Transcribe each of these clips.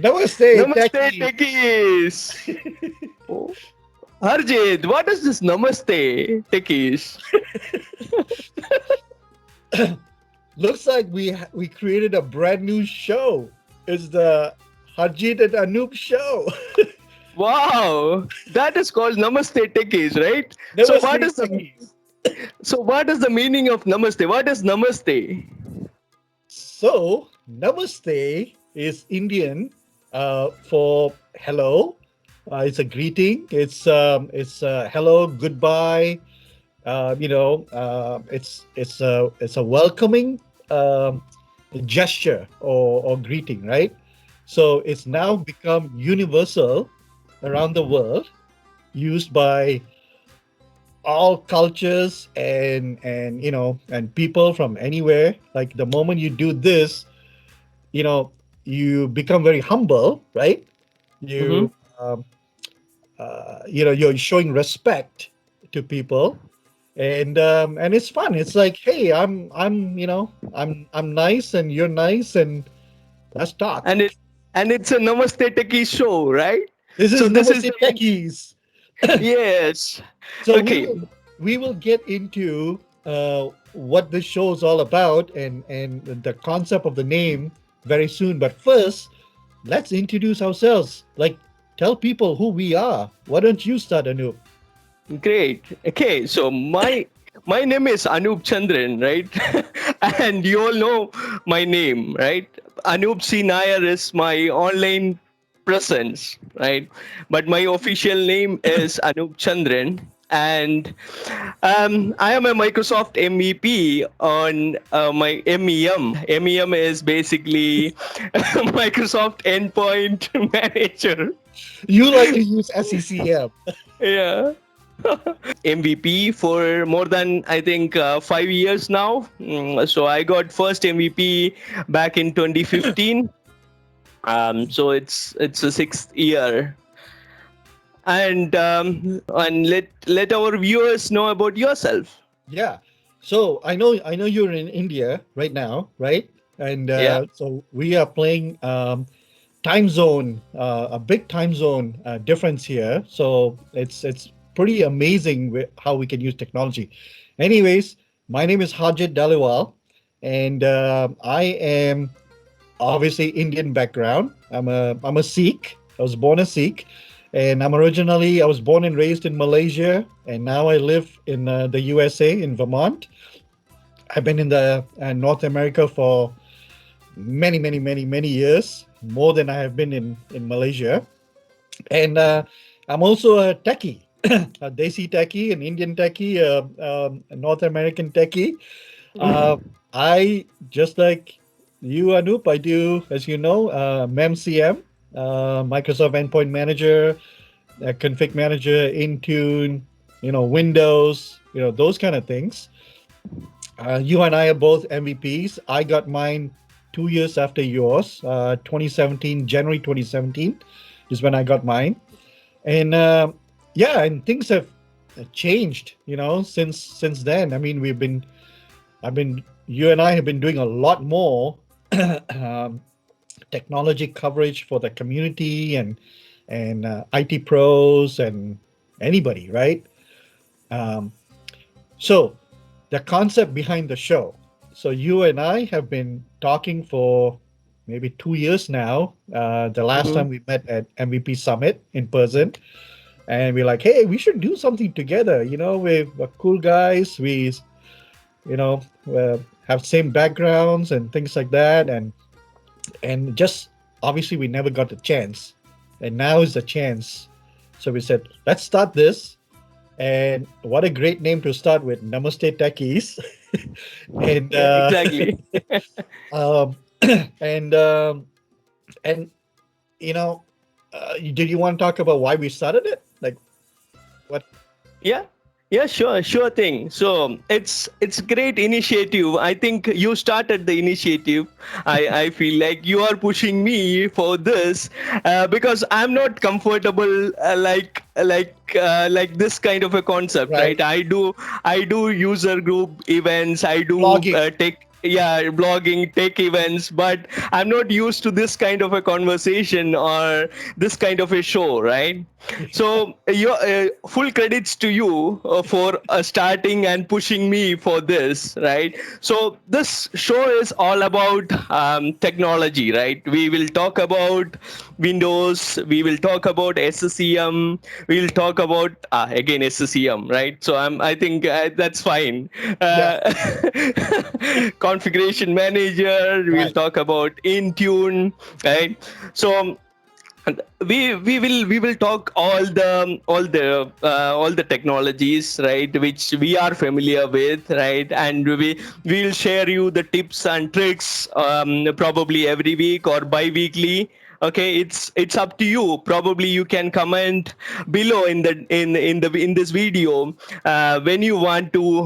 Namaste, Namaste, Techies. Techies. Oh, Harjit, what is this Namaste, Techies? Looks like we created a brand new show. It's the Harjit and Anoop show. Wow, that is called Namaste, Techies, right? So what Namaste, is the Techies. meaning of Namaste? What is Namaste? So, Namaste is Indian for hello. It's a greeting. It's hello, goodbye. It's a welcoming gesture or greeting, right? So it's now become universal around the world, used by all cultures and people from anywhere. Like the moment you do this, you know, you become very humble, right? Mm-hmm. You you're showing respect to people, and it's fun. It's like, hey, I'm nice and you're nice, and let's talk. And it and it's a Namaste Techies show, right? This So is this is Namaste the Techies. yes. So we Okay. will we will get into what this show is all about, and the concept of the name very soon. But first, let's introduce ourselves. Like, tell people who we are. Why don't you start, Anoop? Great. Okay, so my name is Anoop Chandran, right? And you all know my name, right? Anoop C. Nair is my online presence, right? But my official name is Anoop Chandran. And I am a Microsoft MVP on my MEM. MEM is basically Microsoft Endpoint Manager. You like to use SECM. Yeah. MVP for more than I think 5 years now. So I got first MVP back in 2015. So it's a sixth year, and let our viewers know about yourself. Yeah. So I know you're in India right now, right? And Yeah. so we are playing time zone, a big time zone difference here. So it's pretty amazing how we can use technology. Anyways, my name is Harjit Daliwal, and I am obviously Indian background. I'm a Sikh. I was born a Sikh, and I was born and raised in Malaysia, and now I live in the USA in Vermont. I've been in the North America for many, many, many, many years, more than I have been in Malaysia. And I'm also a techie, a Desi techie, an Indian techie, a North American techie. Uh, I just like you, Anoop. I do, as you know, MEMCM, Microsoft Endpoint Manager, Config Manager, Intune, Windows, those kind of things. You and I are both MVPs. I got mine 2 years after yours. 2017, January 2017 is when I got mine. And yeah, and things have changed, since then. I mean, you and I have been doing a lot more um, technology coverage for the community and IT pros and anybody, right? Um, so the concept behind the show. So you and I have been talking for maybe 2 years now. The last Mhm. time we met at MVP Summit in person, and we're like, hey, we should do something together. We're cool guys. We, you know, have same backgrounds and things like that, and just obviously we never got the chance, and now is the chance. So we said, let's start this. And what a great name to start with, Namaste Techies. and Yeah, exactly. um, and um, and you know, did you want to talk about why we started it? Like what? Yeah, yeah, sure thing. So it's great initiative. I think you started the initiative. I feel like you are pushing me for this because I'm not comfortable like this kind of a concept, Right, right? I do user group events. I do blogging. tech. yeah, blogging, tech events, but I'm not used to this kind of a conversation or this kind of a show, right? So your full credits to you for starting and pushing me for this, right? So this show is all about technology, right? We will talk about Windows, we will talk about SCM, we will talk about again SCM, right? So I think that's fine. Yeah, Configuration manager, we'll right. talk about Intune, right? So we will talk all the technologies, right, which we are familiar with, right, and we'll share you the tips and tricks, probably every week or bi-weekly. Okay, it's up to you. Probably you can comment below in this video when you want to,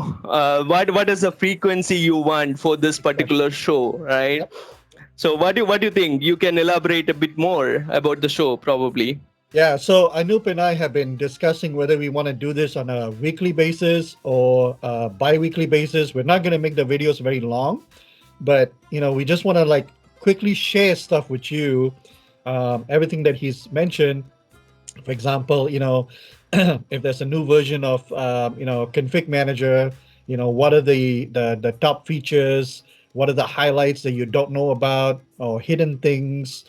what is the frequency you want for this particular show, right? Yep. So what do you think? You can elaborate a bit more about the show, probably. Yeah, so Anoop and I have been discussing whether we want to do this on a weekly basis or a bi-weekly basis. We're not going to make the videos very long, but we just want to like quickly share stuff with you, everything that he's mentioned. For example, if there's a new version of config manager, what are the top features, what are the highlights that you don't know about or hidden things,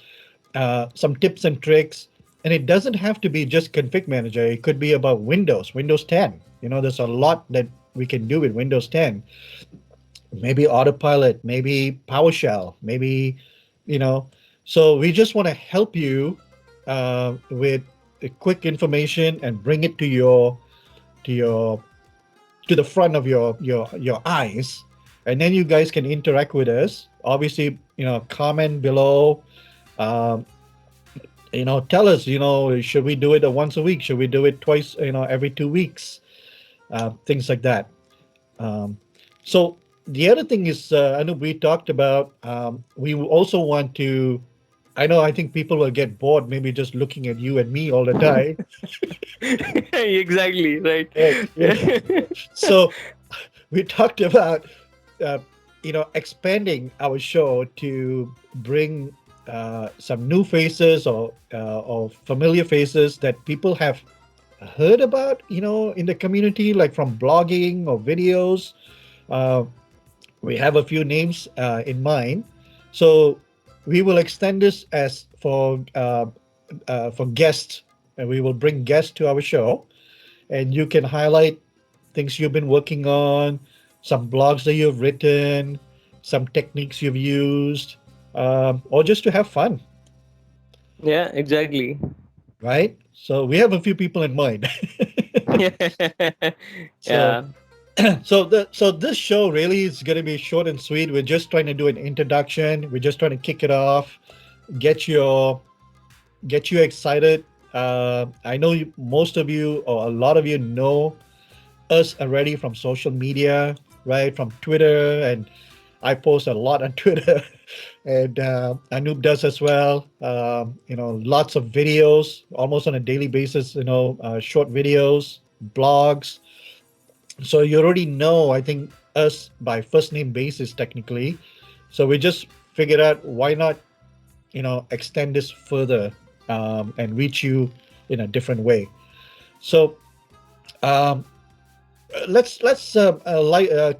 some tips and tricks. And it doesn't have to be just config manager. It could be about Windows 10. There's a lot that we can do with Windows 10. Maybe autopilot, maybe PowerShell, maybe, you know. So we just want to help you with the quick information and bring it to your to the front of your eyes, and then you guys can interact with us. Obviously, comment below. Um, tell us, should we do it once a week? Should we do it twice, every 2 weeks? Things like that. Um, so the other thing is, I know we talked about, we also want to, I think people will get bored maybe just looking at you and me all the time. Exactly, right. Right. So we talked about, uh, expanding our show to bring some new faces or familiar faces that people have heard about, in the community, like from blogging or videos. Uh, we have a few names in mind, so we will extend this as for guests, and we will bring guests to our show, and you can highlight things you've been working on, some blogs that you've written, some techniques you've used, or just to have fun, Yeah, exactly. right? So we have a few people in mind. So Yeah. so this show really is going to be short and sweet. We're just trying to do an introduction. We're just trying to kick it off, get your get you excited. I know most of you or a lot of you know us already from social media, right? From Twitter, and I post a lot on Twitter, and Anoop does as well. Lots of videos, almost on a daily basis. Short videos, blogs. So you already know, I think, us by first name basis technically. So we just figured out why not, extend this further, and reach you in a different way. So um, let's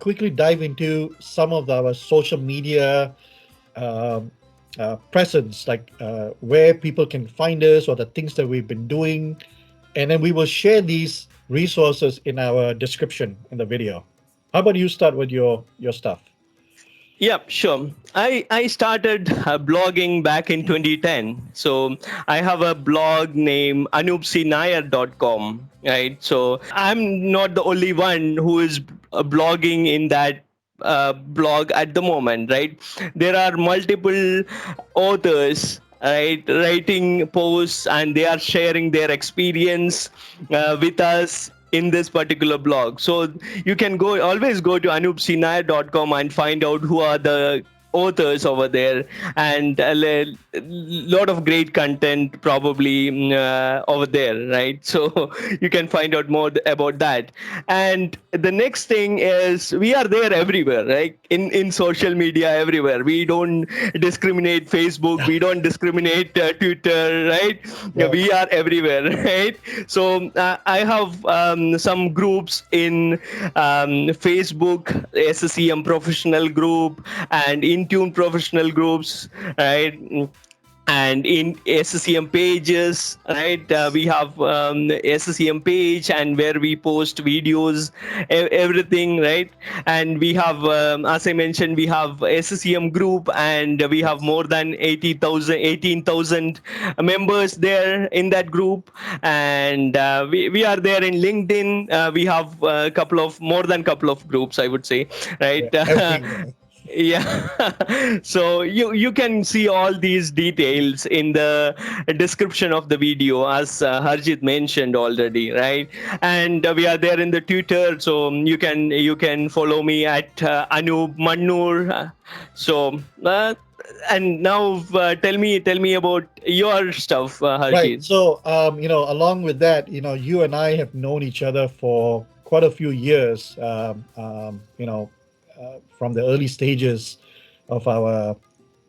quickly dive into some of our social media um, presence, like where people can find us or the things that we've been doing, and then we will share these resources in our description in the video. How about you start with your stuff? Yeah, sure. I started blogging back in 2010. So I have a blog named anoopsinayar.com, right? So I'm not the only one who is blogging in that blog at the moment, right? There are multiple authors, right, writing posts, and they are sharing their experience with us in this particular blog. So you can always go to anoopsinayar.com and find out who are the authors over there, and lot of great content probably over there, right? So you can find out more about that. And the next thing is we are there everywhere, right? In social media everywhere. We don't discriminate Facebook, we don't discriminate Twitter, right? Yeah, Right. we are everywhere, right? So I have some groups in Facebook, SCM professional group, and Intune professional groups, right? And in SCM pages, right? We have SCM page, and where we post videos, everything, right? And we have, as I mentioned, we have SCM group, and we have more than 18,000 members there in that group. And we are there in LinkedIn. We have a couple of, more than couple of groups, I would say, right? Yeah. Everywhere. Yeah. So you can see all these details in the description of the video, as Harjit mentioned already, right? And we are there in the Twitter, so you can follow me at Anoop Mannur. So and now tell me about your stuff, Right. Harjit. So, along with that, you and I have known each other for quite a few years, from the early stages of our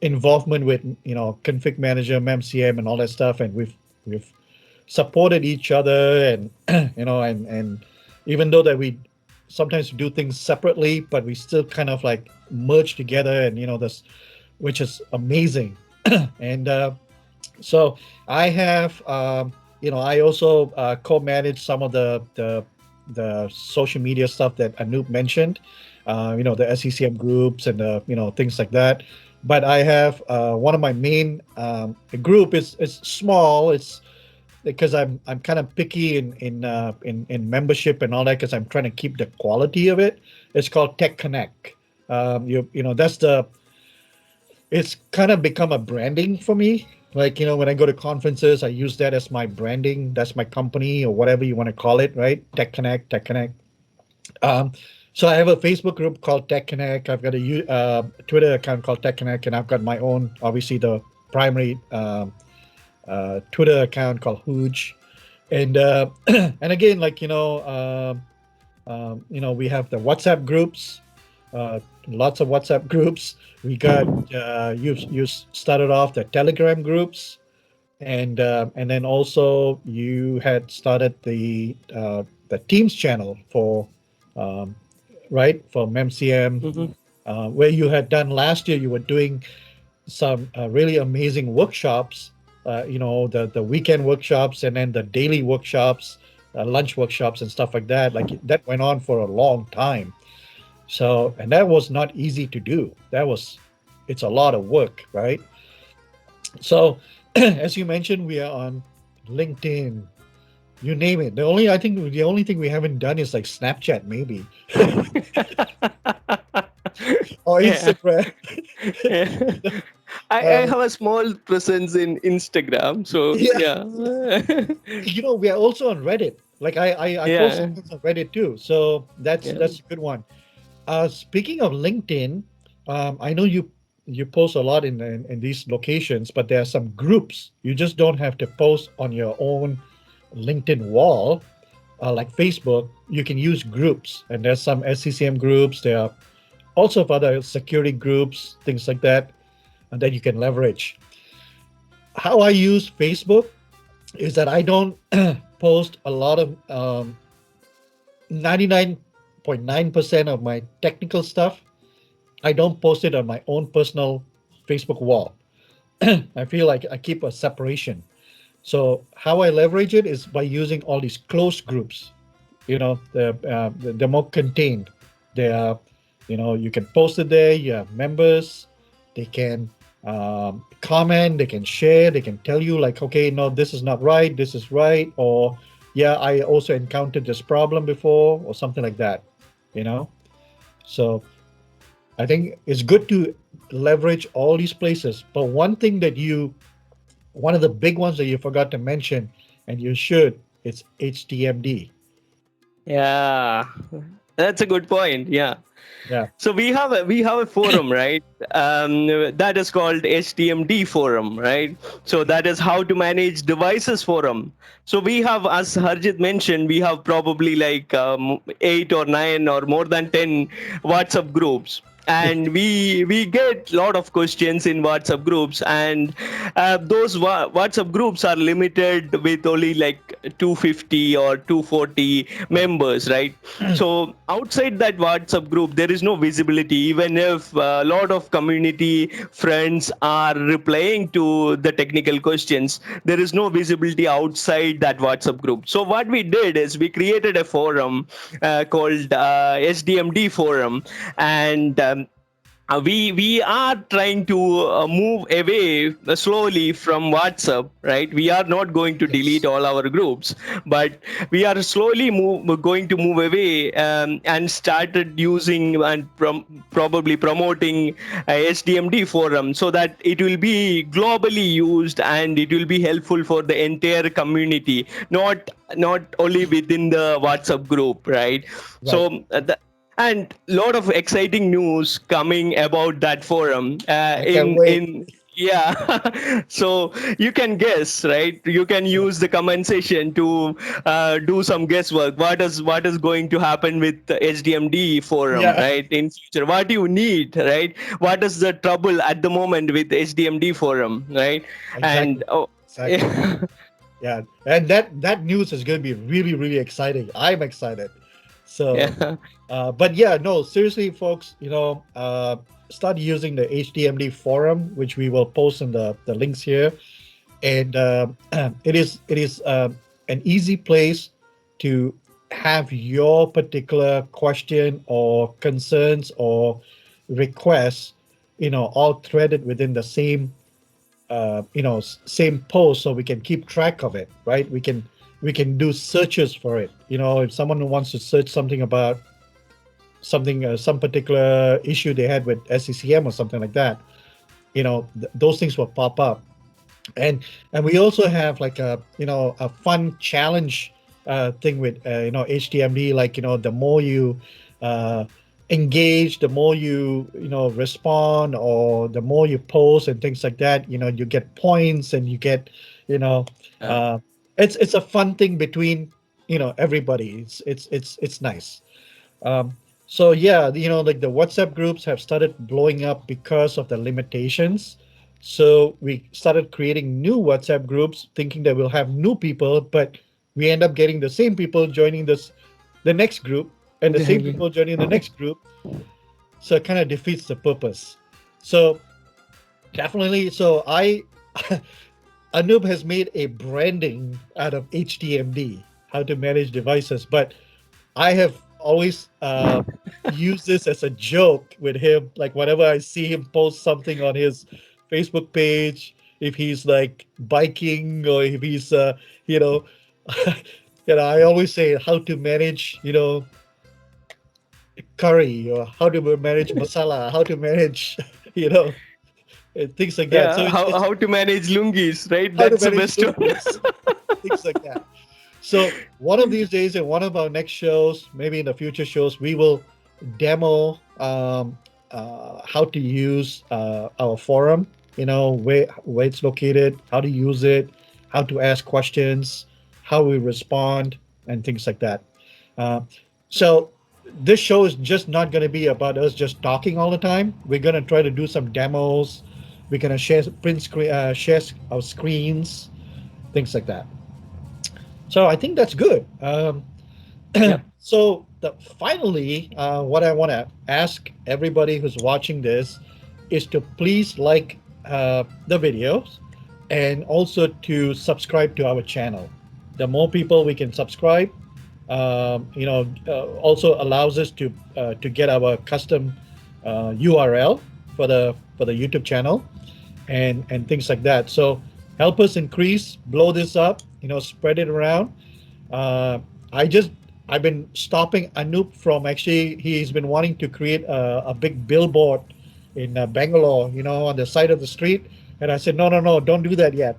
involvement with, config manager, MEMCM, and all that stuff. And we've supported each other, and, and even though that we sometimes do things separately, but we still kind of like merge together, and, this, which is amazing. And, so I have, I also co-manage some of the social media stuff that Anoop mentioned, the SECM groups and things like that. But I have one of my main group is small. It's because I'm kind of picky in membership and all that, because I'm trying to keep the quality of it. It's called Tech Connect. That's it's kind of become a branding for me. Like, when I go to conferences, I use that as my branding. That's my company, or whatever you want to call it, right? Tech Connect, Tech Connect. Um, so I have a Facebook group called Tech Connect. I've got a Twitter account called Tech Connect, and I've got my own, obviously the primary Twitter account called Hooge. And and again, like, we have the WhatsApp groups, lots of WhatsApp groups. We got you started off the Telegram groups, and then also you had started the Teams channel for um, right, for MEMCM, Mhm. where you had done last year. You were doing some really amazing workshops. The weekend workshops, and then the daily workshops, lunch workshops, and stuff like that. Like, that went on for a long time. So, and that was not easy to do. It's a lot of work, right? So, as you mentioned, we are on LinkedIn, you name it. I think the only thing we haven't done is like Snapchat, maybe, or Yeah. Instagram. Yeah. I uh, have a small presence in Instagram, so yeah, yeah. we are also on Reddit. Like, I post some Yeah. things on Reddit too. So Yeah. that's a good one. Speaking of LinkedIn, I know you post a lot in these locations, but there are some groups. You just don't have to post on your own LinkedIn wall, like Facebook. You can use groups, and there's some SCCM groups. There are also other security groups, things like that, and that you can leverage. How I use Facebook is that I don't post a lot of 99.9% of my technical stuff. I don't post it on my own personal Facebook wall. I feel like I keep a separation. So how I leverage it is by using all these closed groups. They're more contained. They are, you can post it there. You have members. They can comment. They can share. They can tell you, like, okay, no, this is not right. This is right. Or, yeah, I also encountered this problem before, or something like that. You know. So I think it's good to leverage all these places. But one of the big ones that you forgot to mention, and you should, it's HTMD. Yeah. That's a good point. Yeah. Yeah. So we have a forum, right? That is called HTMD forum, right? So that is how to manage devices forum. So we have, as Harjit mentioned, we have probably like 8 or 9 or more than 10 WhatsApp groups, and we get a lot of questions in WhatsApp groups, and those WhatsApp groups are limited with only like 250 or 240 members, right? So outside that WhatsApp group there is no visibility, even if a lot of community friends are replying to the technical questions. There is no visibility outside that WhatsApp group. So what we did is we created a forum called SDMD forum, and we are trying to move away slowly from WhatsApp, right? We are not going to delete Yes. all our groups, but we are slowly going to move away, and started using and probably promoting HDMD forum, so that it will be globally used and it will be helpful for the entire community, not only within the WhatsApp group, right? Right. So and lot of exciting news coming about that forum I can't wait. in yeah. So you can guess, right? You can Yeah. use the comment section to do some guesswork. What is going to happen with the HDMD forum, Yeah. right, in future? What you need, right? What is the trouble at the moment with HDMD forum, right? And Exactly. Exactly. Yeah. And that news is going to be really, really exciting. I'm excited. So, yeah. but yeah, no, seriously, folks, start using the HDMD forum, which we will post in the links here. And it is an easy place to have your particular question or concerns or requests, all threaded within the same same post, so we can keep track of it, right? We can do searches for it. If someone wants to search something about something, some particular issue they had with SCCM or something like that, those things will pop up. And we also have like a fun challenge thing with HTMD. Like, the more you uh, engage, the more you respond, or the more you post and things like that, you get points, and you get you know uh, it's a fun thing between everybody. It's nice. So yeah, like the WhatsApp groups have started blowing up because of the limitations. So we started creating new WhatsApp groups, thinking that we'll have new people, but we end up getting the same people joining the next group, and the same people joining the next group. So it kind of defeats the purpose. So definitely, so I Anub has made a branding out of HDMD, how to manage devices, but I have always used this as a joke with him. Like, whenever I see him post something on his Facebook page, if he's like biking, or if he's, you know, I always say how to manage, curry, or how to manage masala, how to manage, you know, and things like that. So Yeah, it's how it's to manage lungis, right? how to That's the manage best one. loogies, things like that. So one of these days, in one of our next shows, maybe in the future shows, we will demo how to use our forum. Where it's located, how to use it, how to ask questions, how we respond, and things like that. Uh, so this show is just not going to be about us just talking all the time. We're going to try to do some demos. We're going to share our screens, things like that. So I think that's good. Yeah. So finally, what I want to ask everybody who's watching this is to please like the videos, and also to subscribe to our channel. The more people we can subscribe, also allows us to get our custom URL for the YouTube channel, and things like that. So help us increase, blow this up, spread it around. Uh, I just I've been stopping Anoop from, actually, he's been wanting to create a big billboard in Bangalore, on the side of the street, and I said, no, no, no, don't do that yet.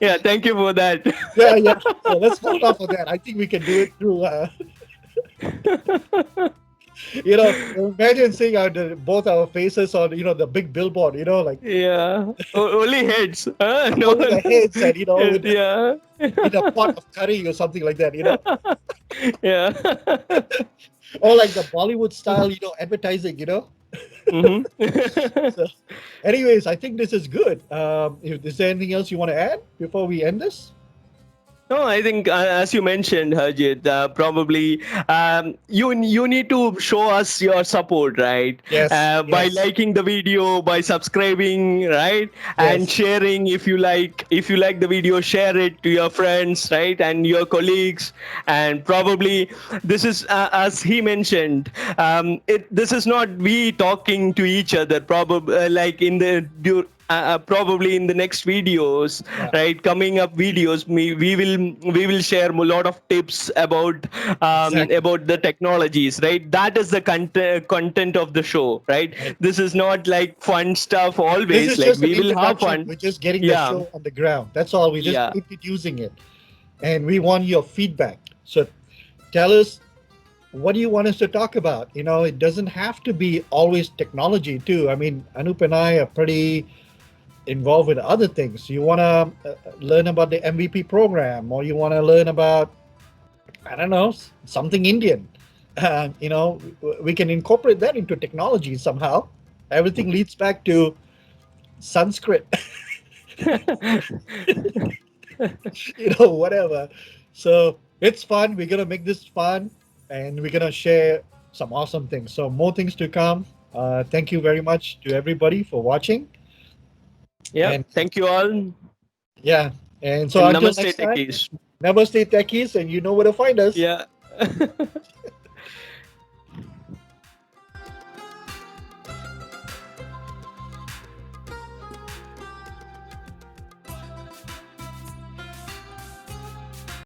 Yeah, thank you for that. Yeah, yeah. So let's hold off on that. I think we can do it through. Imagine seeing both our faces on, the big billboard. Like Yeah, only heads. Huh? No, only the heads, and with yeah, in a pot of curry or something like that. yeah. Or like the Bollywood style, advertising. Hmm. So, anyways, I think this is good. Is there anything else you want to add before we end this? No, I think as you mentioned, Harjit, probably you need to show us your support, right? Yes, By yes, liking the video, by subscribing, right, and yes. sharing. If you like the video, share it to your friends, right, and your colleagues. And probably this is as he mentioned. This is not we talking to each other. Probably like in the probably in the next videos, Yeah, right, coming up videos, we will share a lot of tips exactly. about the technologies, right? That is the content of the show, right? Right. This is not like fun stuff This always, is like just an we will have introduction. fun. We're just getting the Yeah, show on the ground. That's all. We're just yeah. introducing it. And we want your feedback. So tell us, what do you want us to talk about? It doesn't have to be always technology, too. I mean, Anup and I are pretty involved with other things. You want to learn about the MVP program, or you want to learn about, I don't know, something Indian. We can incorporate that into technology somehow. Everything leads back to Sanskrit, whatever. So it's fun. We're going to make this fun, and we're going to share some awesome things. So, more things to come. Thank you very much to everybody for watching. Yeah, And thank you all, yeah, and so and until namaste next time, techies. Namaste Techies, and you know where to find us. Yeah.